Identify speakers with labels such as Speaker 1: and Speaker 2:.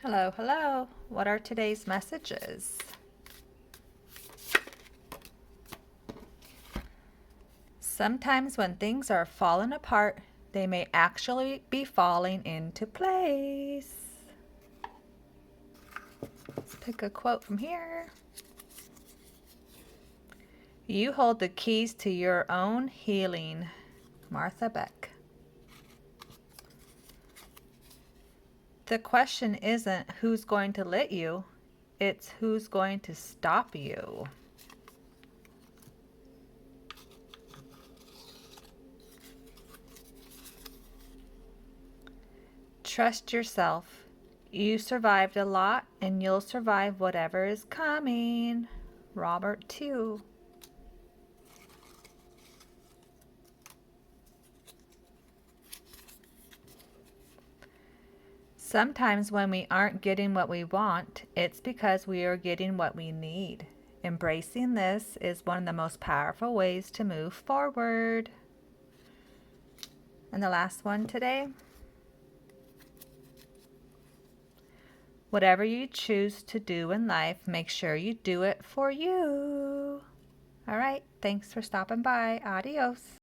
Speaker 1: Hello, hello. What are today's messages? Sometimes when things are falling apart, they may actually be falling into place. Let's pick a quote from here. You hold the keys to your own healing. Martha Beck. The question isn't who's going to let you, it's who's going to stop you. Trust yourself. You survived a lot and you'll survive whatever is coming. Robert 2. Sometimes when we aren't getting what we want, it's because we are getting what we need. Embracing this is one of the most powerful ways to move forward. And the last one today. Whatever you choose to do in life, make sure you do it for you. All right, thanks for stopping by. Adios.